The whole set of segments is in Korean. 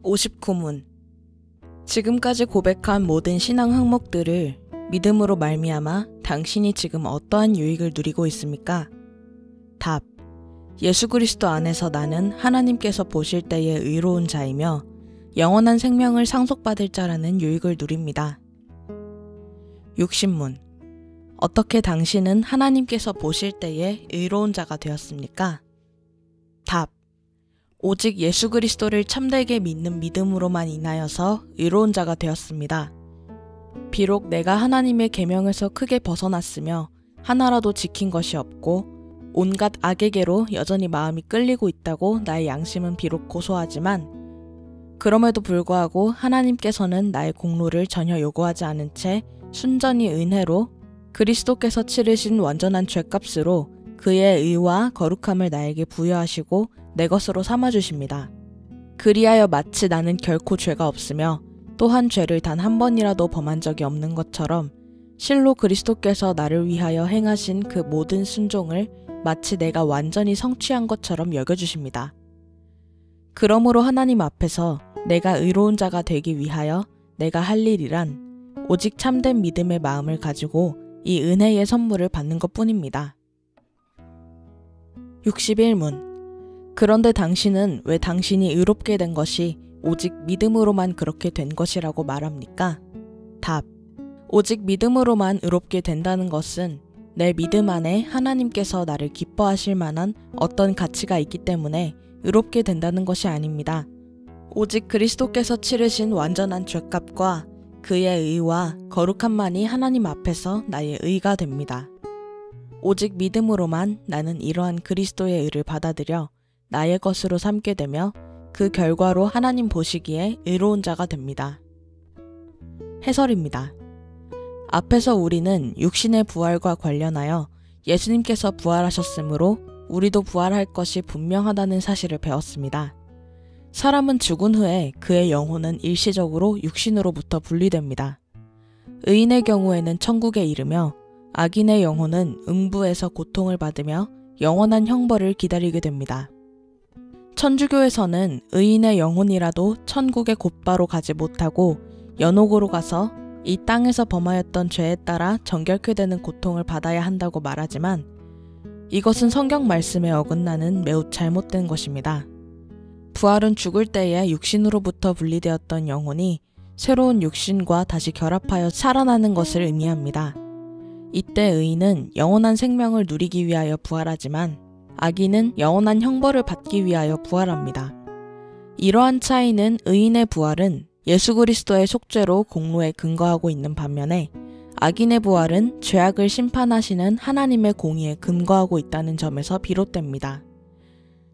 59문. 지금까지 고백한 모든 신앙 항목들을 믿음으로 말미암아 당신이 지금 어떠한 유익을 누리고 있습니까? 답. 예수 그리스도 안에서 나는 하나님께서 보실 때의 의로운 자이며 영원한 생명을 상속받을 자라는 유익을 누립니다. 60문. 어떻게 당신은 하나님께서 보실 때의 의로운 자가 되었습니까? 답. 오직 예수 그리스도를 참되게 믿는 믿음으로만 인하여서 의로운 자가 되었습니다. 비록 내가 하나님의 계명에서 크게 벗어났으며 하나라도 지킨 것이 없고 온갖 악에게로 여전히 마음이 끌리고 있다고 나의 양심은 비록 고소하지만 그럼에도 불구하고 하나님께서는 나의 공로를 전혀 요구하지 않은 채 순전히 은혜로 그리스도께서 치르신 완전한 죗값으로 그의 의와 거룩함을 나에게 부여하시고 내 것으로 삼아주십니다. 그리하여 마치 나는 결코 죄가 없으며 또한 죄를 단 한 번이라도 범한 적이 없는 것처럼 실로 그리스도께서 나를 위하여 행하신 그 모든 순종을 마치 내가 완전히 성취한 것처럼 여겨주십니다. 그러므로 하나님 앞에서 내가 의로운 자가 되기 위하여 내가 할 일이란 오직 참된 믿음의 마음을 가지고 이 은혜의 선물을 받는 것뿐입니다. 61문. 그런데 당신은 왜 당신이 의롭게 된 것이 오직 믿음으로만 그렇게 된 것이라고 말합니까? 답. 오직 믿음으로만 의롭게 된다는 것은 내 믿음 안에 하나님께서 나를 기뻐하실 만한 어떤 가치가 있기 때문에 의롭게 된다는 것이 아닙니다. 오직 그리스도께서 치르신 완전한 죗값과 그의 의와 거룩함만이 하나님 앞에서 나의 의가 됩니다. 오직 믿음으로만 나는 이러한 그리스도의 의를 받아들여 나의 것으로 삼게 되며 그 결과로 하나님 보시기에 의로운 자가 됩니다. 해설입니다. 앞에서 우리는 육신의 부활과 관련하여 예수님께서 부활하셨으므로 우리도 부활할 것이 분명하다는 사실을 배웠습니다. 사람은 죽은 후에 그의 영혼은 일시적으로 육신으로부터 분리됩니다. 의인의 경우에는 천국에 이르며 악인의 영혼은 음부에서 고통을 받으며 영원한 형벌을 기다리게 됩니다. 천주교에서는 의인의 영혼이라도 천국에 곧바로 가지 못하고 연옥으로 가서 이 땅에서 범하였던 죄에 따라 정결케 되는 고통을 받아야 한다고 말하지만 이것은 성경 말씀에 어긋나는 매우 잘못된 것입니다. 부활은 죽을 때에 육신으로부터 분리되었던 영혼이 새로운 육신과 다시 결합하여 살아나는 것을 의미합니다. 이때 의인은 영원한 생명을 누리기 위하여 부활하지만 악인은 영원한 형벌을 받기 위하여 부활합니다. 이러한 차이는 의인의 부활은 예수 그리스도의 속죄로 공로에 근거하고 있는 반면에 악인의 부활은 죄악을 심판하시는 하나님의 공의에 근거하고 있다는 점에서 비롯됩니다.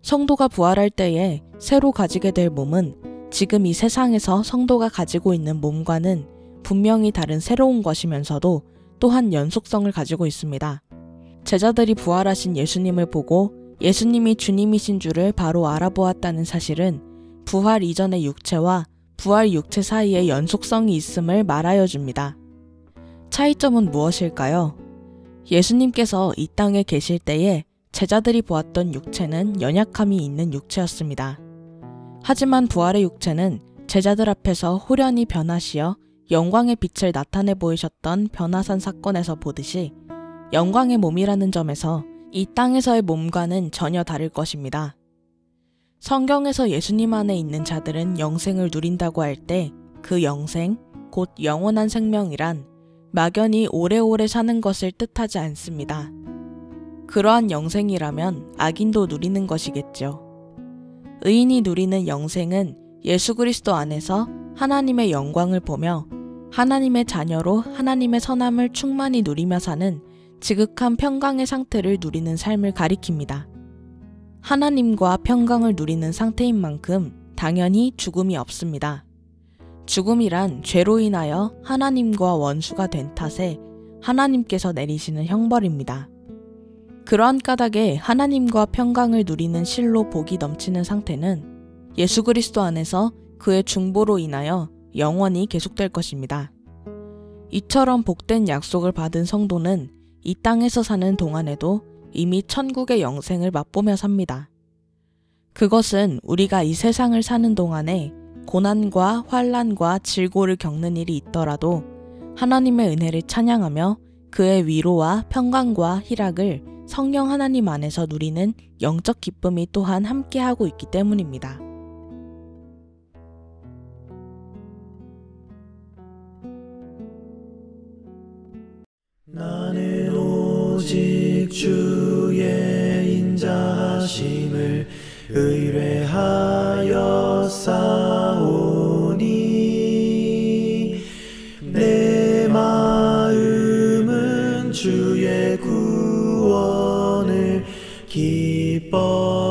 성도가 부활할 때에 새로 가지게 될 몸은 지금 이 세상에서 성도가 가지고 있는 몸과는 분명히 다른 새로운 것이면서도 또한 연속성을 가지고 있습니다. 제자들이 부활하신 예수님을 보고 예수님이 주님이신 줄을 바로 알아보았다는 사실은 부활 이전의 육체와 부활 육체 사이에 연속성이 있음을 말하여 줍니다. 차이점은 무엇일까요? 예수님께서 이 땅에 계실 때에 제자들이 보았던 육체는 연약함이 있는 육체였습니다. 하지만 부활의 육체는 제자들 앞에서 호련히 변하시어 영광의 빛을 나타내 보이셨던 변화산 사건에서 보듯이 영광의 몸이라는 점에서 이 땅에서의 몸과는 전혀 다를 것입니다. 성경에서 예수님 안에 있는 자들은 영생을 누린다고 할 때 그 영생, 곧 영원한 생명이란 막연히 오래오래 사는 것을 뜻하지 않습니다. 그러한 영생이라면 악인도 누리는 것이겠죠. 의인이 누리는 영생은 예수 그리스도 안에서 하나님의 영광을 보며 하나님의 자녀로 하나님의 선함을 충만히 누리며 사는 지극한 평강의 상태를 누리는 삶을 가리킵니다. 하나님과 평강을 누리는 상태인 만큼 당연히 죽음이 없습니다. 죽음이란 죄로 인하여 하나님과 원수가 된 탓에 하나님께서 내리시는 형벌입니다. 그러한 까닭에 하나님과 평강을 누리는 실로 복이 넘치는 상태는 예수 그리스도 안에서 그의 중보로 인하여 영원히 계속될 것입니다. 이처럼 복된 약속을 받은 성도는 이 땅에서 사는 동안에도 이미 천국의 영생을 맛보며 삽니다. 그것은 우리가 이 세상을 사는 동안에 고난과 환난과 질고를 겪는 일이 있더라도 하나님의 은혜를 찬양하며 그의 위로와 평강과 희락을 성령 하나님 안에서 누리는 영적 기쁨이 또한 함께하고 있기 때문입니다. 나는 오직 주의 인자하심을 의뢰하여 싸우니 내 마음은 주의 구원을 기뻐